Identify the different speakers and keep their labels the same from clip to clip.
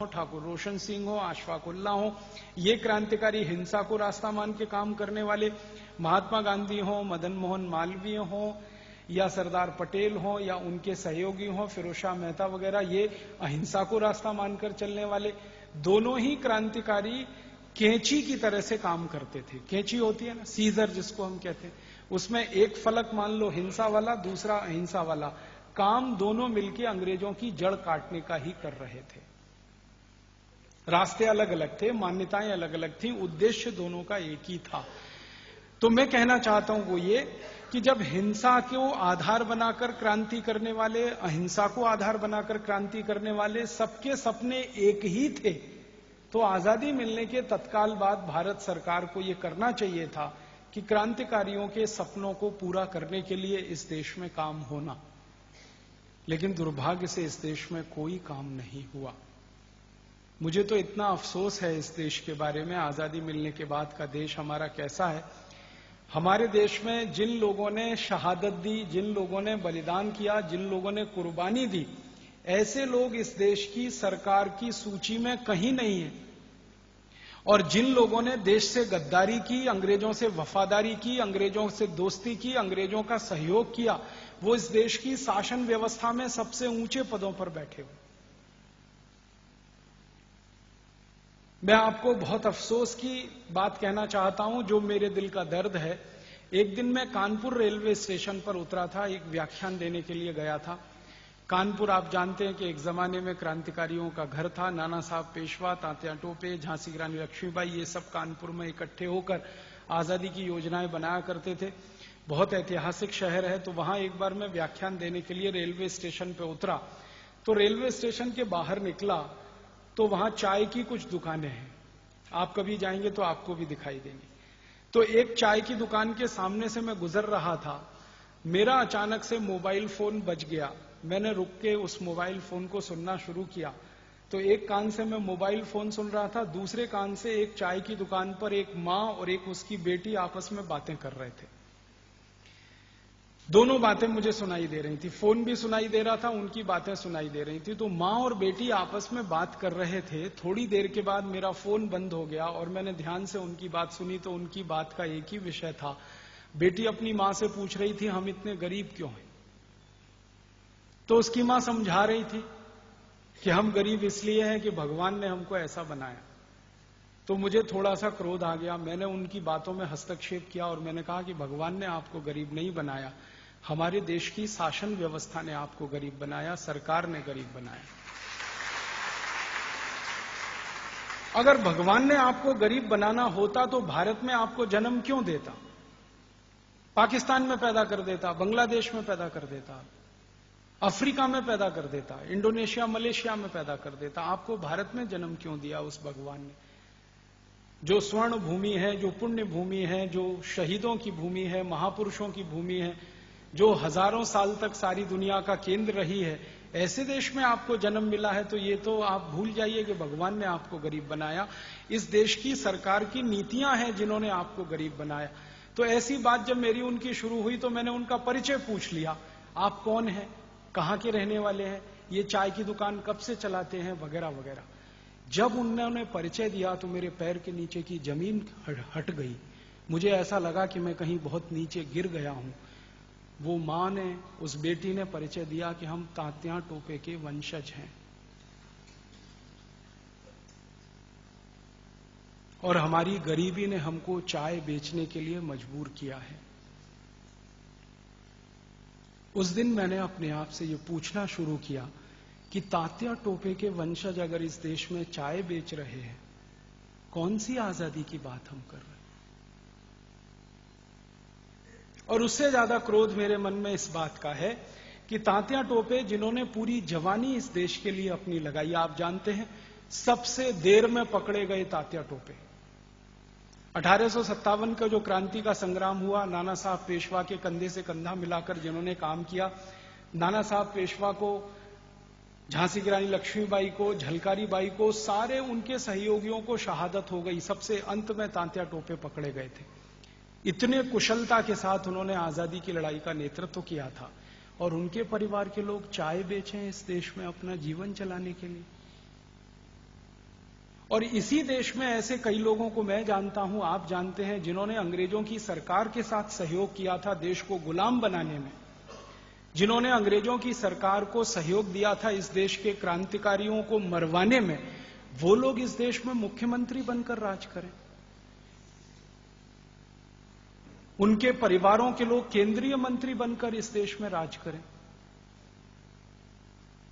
Speaker 1: ठाकुर रोशन सिंह हो, अशफाक उल्लाह हो, ये क्रांतिकारी हिंसा को रास्ता मान के काम करने वाले, महात्मा गांधी हो, मदन मोहन मालवीय हो, या सरदार पटेल हो, या उनके सहयोगी हो फिरोज शाह मेहता वगैरह, ये अहिंसा को रास्ता मानकर चलने वाले, दोनों ही क्रांतिकारी कैंची की तरह से काम करते थे। कैंची होती है ना, सीजर जिसको हम कहते हैं, उसमें एक फलक मान लो हिंसा वाला, दूसरा अहिंसा वाला, काम दोनों मिलकर अंग्रेजों की जड़ काटने का ही कर रहे थे। रास्ते अलग अलग थे, मान्यताएं अलग अलग थी, उद्देश्य दोनों का एक ही था। तो मैं कहना चाहता हूं वो ये कि जब हिंसा को आधार बनाकर क्रांति करने वाले, अहिंसा को आधार बनाकर क्रांति करने वाले सबके सपने एक ही थे, तो आजादी मिलने के तत्काल बाद भारत सरकार को यह करना चाहिए था कि क्रांतिकारियों के सपनों को पूरा करने के लिए इस देश में काम होना। लेकिन दुर्भाग्य से इस देश में कोई काम नहीं हुआ। मुझे तो इतना अफसोस है इस देश के बारे में, आजादी मिलने के बाद का देश हमारा कैसा है। हमारे देश में जिन लोगों ने शहादत दी, जिन लोगों ने बलिदान किया, जिन लोगों ने कुर्बानी दी, ऐसे लोग इस देश की सरकार की सूची में कहीं नहीं है। और जिन लोगों ने देश से गद्दारी की, अंग्रेजों से वफादारी की, अंग्रेजों से दोस्ती की, अंग्रेजों का सहयोग किया, वो इस देश की शासन व्यवस्था में सबसे ऊंचे पदों पर बैठे हुए। मैं आपको बहुत अफसोस की बात कहना चाहता हूं, जो मेरे दिल का दर्द है। एक दिन मैं कानपुर रेलवे स्टेशन पर उतरा था, एक व्याख्यान देने के लिए गया था। कानपुर आप जानते हैं कि एक जमाने में क्रांतिकारियों का घर था। नाना साहब पेशवा, तात्या टोपे, झांसी की रानी लक्ष्मीबाई, ये सब कानपुर में इकट्ठे होकर आजादी की योजनाएं बनाया करते थे। बहुत ऐतिहासिक शहर है। तो वहां एक बार मैं व्याख्यान देने के लिए रेलवे स्टेशन पर उतरा, तो रेलवे स्टेशन के बाहर निकला तो वहां चाय की कुछ दुकानें हैं, आप कभी जाएंगे तो आपको भी दिखाई देंगी। तो एक चाय की दुकान के सामने से मैं गुजर रहा था, मेरा अचानक से मोबाइल फोन बज गया। मैंने रुक के उस मोबाइल फोन को सुनना शुरू किया, तो एक कान से मैं मोबाइल फोन सुन रहा था, दूसरे कान से एक चाय की दुकान पर एक मां और एक उसकी बेटी आपस में बातें कर रहे थे। दोनों बातें मुझे सुनाई दे रही थी, फोन भी सुनाई दे रहा था, उनकी बातें सुनाई दे रही थी। तो मां और बेटी आपस में बात कर रहे थे। थोड़ी देर के बाद मेरा फोन बंद हो गया और मैंने ध्यान से उनकी बात सुनी, तो उनकी बात का एक ही विषय था। बेटी अपनी मां से पूछ रही थी, हम इतने गरीब क्यों हैं? तो उसकी मां समझा रही थी कि हम गरीब इसलिए हैं कि भगवान ने हमको ऐसा बनाया। तो मुझे थोड़ा सा क्रोध आ गया। मैंने उनकी बातों में हस्तक्षेप किया और मैंने कहा कि भगवान ने आपको गरीब नहीं बनाया, हमारे देश की शासन व्यवस्था ने आपको गरीब बनाया, सरकार ने गरीब बनाया। अगर भगवान ने आपको गरीब बनाना होता तो भारत में आपको जन्म क्यों देता? पाकिस्तान में पैदा कर देता, बांग्लादेश में पैदा कर देता, अफ्रीका में पैदा कर देता, इंडोनेशिया मलेशिया में पैदा कर देता। आपको भारत में जन्म क्यों दिया उस भगवान ने? जो स्वर्ण भूमि है, जो पुण्य भूमि है, जो शहीदों की भूमि है, महापुरुषों की भूमि है, जो हजारों साल तक सारी दुनिया का केंद्र रही है, ऐसे देश में आपको जन्म मिला है। तो ये तो आप भूल जाइए कि भगवान ने आपको गरीब बनाया। इस देश की सरकार की नीतियां हैं जिन्होंने आपको गरीब बनाया। तो ऐसी बात जब मेरी उनकी शुरू हुई तो मैंने उनका परिचय पूछ लिया, आप कौन हैं, कहां के रहने वाले हैं, ये चाय की दुकान कब से चलाते हैं, वगैरह वगैरह। जब उन्होंने परिचय दिया तो मेरे पैर के नीचे की जमीन हट गई। मुझे ऐसा लगा कि मैं कहीं बहुत नीचे गिर गया हूं। वो मां ने, उस बेटी ने परिचय दिया कि हम तात्या टोपे के वंशज हैं और हमारी गरीबी ने हमको चाय बेचने के लिए मजबूर किया है। उस दिन मैंने अपने आप से ये पूछना शुरू किया कि तात्या टोपे के वंशज अगर इस देश में चाय बेच रहे हैं, कौन सी आजादी की बात हम कर रहे हैं? और उससे ज्यादा क्रोध मेरे मन में इस बात का है कि तात्या टोपे जिन्होंने पूरी जवानी इस देश के लिए अपनी लगाई, आप जानते हैं सबसे देर में पकड़े गए तात्या टोपे। 1857 का जो क्रांति का संग्राम हुआ, नाना साहब पेशवा के कंधे से कंधा मिलाकर जिन्होंने काम किया, नाना साहब पेशवा को, झांसी की रानी लक्ष्मीबाई को, झलकारी बाई को, सारे उनके सहयोगियों को शहादत हो गई। सबसे अंत में तात्या टोपे पकड़े गए थे। इतने कुशलता के साथ उन्होंने आजादी की लड़ाई का नेतृत्व किया था और उनके परिवार के लोग चाय बेचे इस देश में अपना जीवन चलाने के लिए। और इसी देश में ऐसे कई लोगों को मैं जानता हूं, आप जानते हैं, जिन्होंने अंग्रेजों की सरकार के साथ सहयोग किया था देश को गुलाम बनाने में, जिन्होंने अंग्रेजों की सरकार को सहयोग दिया था इस देश के क्रांतिकारियों को मरवाने में, वो लोग इस देश में मुख्यमंत्री बनकर राज करें। उनके परिवारों के लोग केंद्रीय मंत्री बनकर इस देश में राज करें।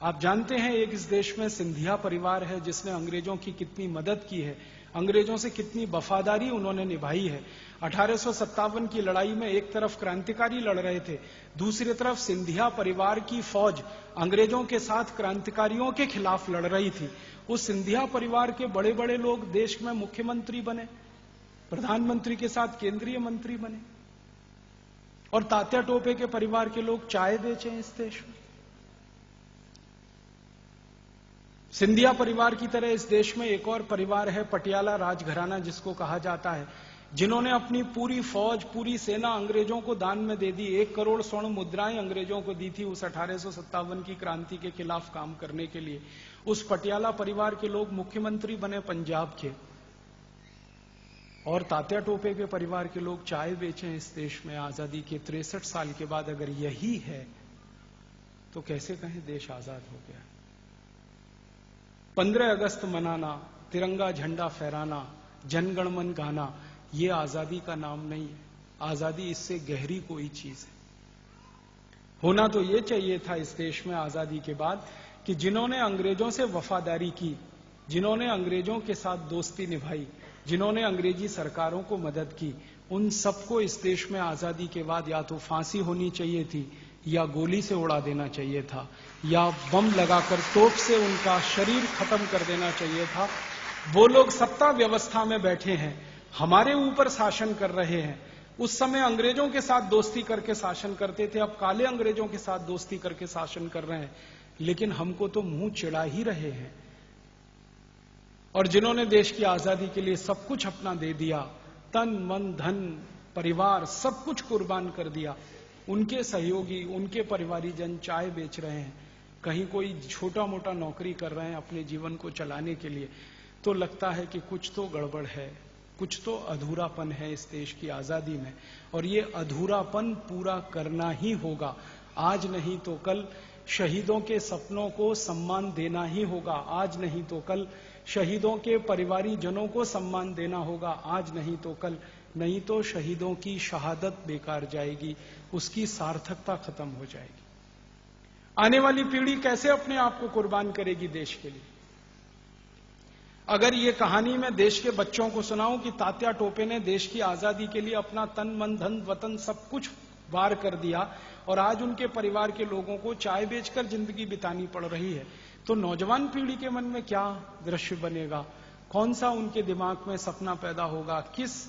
Speaker 1: आप जानते हैं एक इस देश में सिंधिया परिवार है जिसने अंग्रेजों की कितनी मदद की है, अंग्रेजों से कितनी वफादारी उन्होंने निभाई है। 1857 की लड़ाई में एक तरफ क्रांतिकारी लड़ रहे थे, दूसरी तरफ सिंधिया परिवार की फौज अंग्रेजों के साथ क्रांतिकारियों के खिलाफ लड़ रही थी। उस सिंधिया परिवार के बड़े बड़े लोग देश में मुख्यमंत्री बने, प्रधानमंत्री के साथ केंद्रीय मंत्री बने, और तात्या टोपे के परिवार के लोग चाय बेचे इस देश में। सिंधिया परिवार की तरह इस देश में एक और परिवार है, पटियाला राजघराना जिसको कहा जाता है, जिन्होंने अपनी पूरी फौज, पूरी सेना अंग्रेजों को दान में दे दी। 1 करोड़ स्वर्ण मुद्राएं अंग्रेजों को दी थी उस 1857 की क्रांति के खिलाफ काम करने के लिए। उस पटियाला परिवार के लोग मुख्यमंत्री बने पंजाब के, और तात्या टोपे के परिवार के लोग चाय बेचे इस देश में आजादी के 63 साल के बाद। अगर यही है तो कैसे कहें देश आजाद हो गया। 15 अगस्त मनाना, तिरंगा झंडा फहराना, जनगणमन गाना, ये आजादी का नाम नहीं है। आजादी इससे गहरी कोई चीज है। होना तो ये चाहिए था इस देश में आजादी के बाद कि जिन्होंने अंग्रेजों से वफादारी की, जिन्होंने अंग्रेजों के साथ दोस्ती निभाई, जिन्होंने अंग्रेजी सरकारों को मदद की, उन सबको इस देश में आजादी के बाद या तो फांसी होनी चाहिए थी, या गोली से उड़ा देना चाहिए था, या बम लगाकर तोप से उनका शरीर खत्म कर देना चाहिए था। वो लोग सत्ता व्यवस्था में बैठे हैं, हमारे ऊपर शासन कर रहे हैं। उस समय अंग्रेजों के साथ दोस्ती करके शासन करते थे, अब काले अंग्रेजों के साथ दोस्ती करके शासन कर रहे हैं, लेकिन हमको तो मुंह चिढ़ा ही रहे हैं। और जिन्होंने देश की आजादी के लिए सब कुछ अपना दे दिया, तन मन धन परिवार सब कुछ कुर्बान कर दिया, उनके सहयोगी, उनके परिवारीजन चाय बेच रहे हैं, कहीं कोई छोटा मोटा नौकरी कर रहे हैं अपने जीवन को चलाने के लिए, तो लगता है कि कुछ तो गड़बड़ है, कुछ तो अधूरापन है इस देश की आजादी में। और ये अधूरापन पूरा करना ही होगा। आज नहीं तो कल शहीदों के सपनों को सम्मान देना ही होगा। आज नहीं तो कल शहीदों के परिवारीजनों को सम्मान देना होगा। आज नहीं तो कल, नहीं तो शहीदों की शहादत बेकार जाएगी, उसकी सार्थकता खत्म हो जाएगी। आने वाली पीढ़ी कैसे अपने आप को कुर्बान करेगी देश के लिए? अगर ये कहानी मैं देश के बच्चों को सुनाऊं कि तात्या टोपे ने देश की आजादी के लिए अपना तन मन धन वतन सब कुछ वार कर दिया और आज उनके परिवार के लोगों को चाय बेचकर जिंदगी बितानी पड़ रही है, तो नौजवान पीढ़ी के मन में क्या दृश्य बनेगा? कौन सा उनके दिमाग में सपना पैदा होगा? किस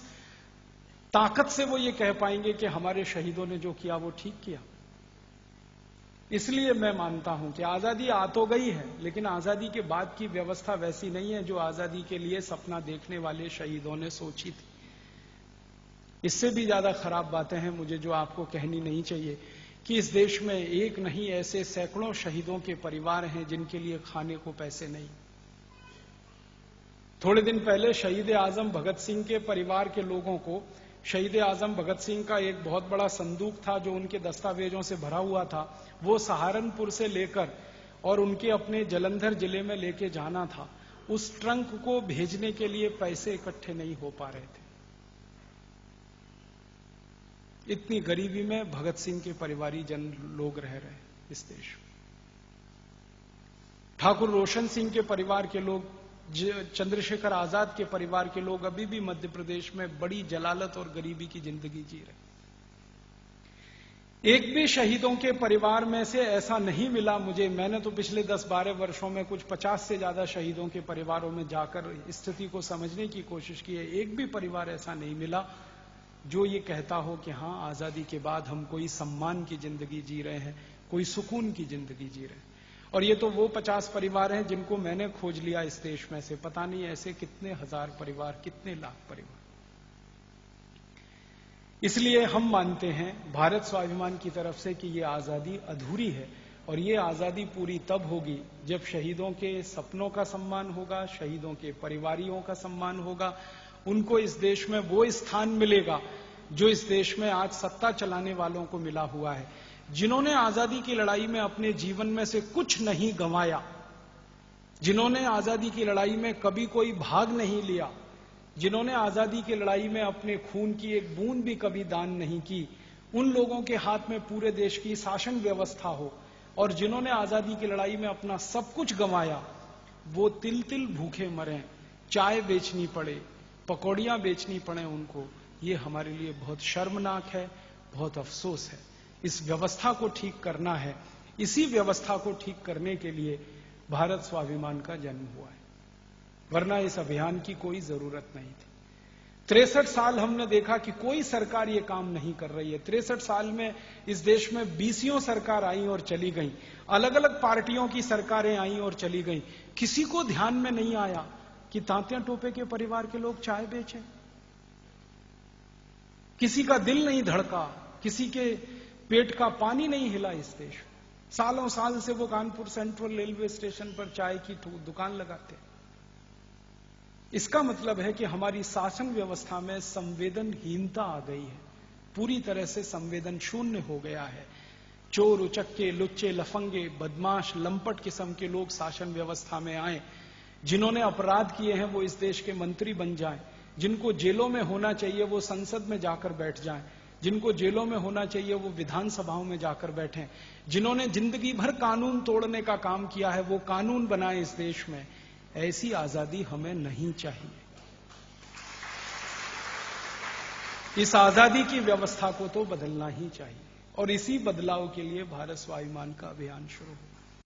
Speaker 1: ताकत से वो ये कह पाएंगे कि हमारे शहीदों ने जो किया वो ठीक किया? इसलिए मैं मानता हूं कि आजादी आ तो गई है, लेकिन आजादी के बाद की व्यवस्था वैसी नहीं है जो आजादी के लिए सपना देखने वाले शहीदों ने सोची थी। इससे भी ज्यादा खराब बातें हैं मुझे जो आपको कहनी नहीं चाहिए कि इस देश में एक नहीं ऐसे सैकड़ों शहीदों के परिवार हैं जिनके लिए खाने को पैसे नहीं। थोड़े दिन पहले शहीद आजम भगत सिंह के परिवार के लोगों को, शहीद आजम भगत सिंह का एक बहुत बड़ा संदूक था जो उनके दस्तावेजों से भरा हुआ था, वो सहारनपुर से लेकर और उनके अपने जलंधर जिले में लेके जाना था। उस ट्रंक को भेजने के लिए पैसे इकट्ठे नहीं हो पा रहे थे। इतनी गरीबी में भगत सिंह के परिवारी जन लोग रह रहे हैं इस देश में। ठाकुर रोशन सिंह के परिवार के लोग, चंद्रशेखर आजाद के परिवार के लोग अभी भी मध्य प्रदेश में बड़ी जलालत और गरीबी की जिंदगी जी रहे। एक भी शहीदों के परिवार में से ऐसा नहीं मिला मुझे, मैंने तो पिछले 10-12 वर्षों में कुछ 50 से ज्यादा शहीदों के परिवारों में जाकर स्थिति को समझने की कोशिश की है। एक भी परिवार ऐसा नहीं मिला जो ये कहता हो कि हां, आजादी के बाद हम कोई सम्मान की जिंदगी जी रहे हैं, कोई सुकून की जिंदगी जी रहे हैं। और ये तो वो 50 परिवार हैं जिनको मैंने खोज लिया इस देश में से, पता नहीं ऐसे कितने हजार परिवार, कितने लाख परिवार। इसलिए हम मानते हैं भारत स्वाभिमान की तरफ से कि ये आजादी अधूरी है और ये आजादी पूरी तब होगी जब शहीदों के सपनों का सम्मान होगा, शहीदों के परिवारियों का सम्मान होगा, उनको इस देश में वो स्थान मिलेगा जो इस देश में आज सत्ता चलाने वालों को मिला हुआ है, जिन्होंने आजादी की लड़ाई में अपने जीवन में से कुछ नहीं गंवाया, जिन्होंने आजादी की लड़ाई में कभी कोई भाग नहीं लिया, जिन्होंने आजादी की लड़ाई में अपने खून की एक बूंद भी कभी दान नहीं की, उन लोगों के हाथ में पूरे देश की शासन व्यवस्था हो और जिन्होंने आजादी की लड़ाई में अपना सब कुछ गंवाया, वो तिल तिल भूखे मरें, चाय बेचनी पड़े, पकौड़ियां बेचनी पड़े उनको, ये हमारे लिए बहुत शर्मनाक है, बहुत अफसोस है। इस व्यवस्था को ठीक करना है। इसी व्यवस्था को ठीक करने के लिए भारत स्वाभिमान का जन्म हुआ है, वरना इस अभियान की कोई जरूरत नहीं थी। 63 साल हमने देखा कि कोई सरकार ये काम नहीं कर रही है। 63 साल में इस देश में 20 सरकार आई और चली गई, अलग अलग पार्टियों की सरकारें आई और चली गई। किसी को ध्यान में नहीं आया कि तांत्या टोपे के परिवार के लोग चाय बेचें। किसी का दिल नहीं धड़का, किसी के पेट का पानी नहीं हिला इस देश। सालों साल से वो कानपुर सेंट्रल रेलवे स्टेशन पर चाय की दुकान लगाते। इसका मतलब है कि हमारी शासन व्यवस्था में संवेदनहीनता आ गई है, पूरी तरह से संवेदन शून्य हो गया है। चोर उचक्के, लुच्चे, लफंगे, बदमाश, लंपट किस्म के लोग शासन व्यवस्था में आए। जिन्होंने अपराध किए हैं वो इस देश के मंत्री बन जाएं, जिनको जेलों में होना चाहिए वो संसद में जाकर बैठ जाएं, जिनको जेलों में होना चाहिए वो विधानसभाओं में जाकर बैठें, जिन्होंने जिंदगी भर कानून तोड़ने का काम किया है वो कानून बनाए इस देश में। ऐसी आजादी हमें नहीं चाहिए। इस आजादी की व्यवस्था को तो बदलना ही चाहिए और इसी बदलाव के लिए भारत स्वाभिमान का अभियान शुरू हुआ।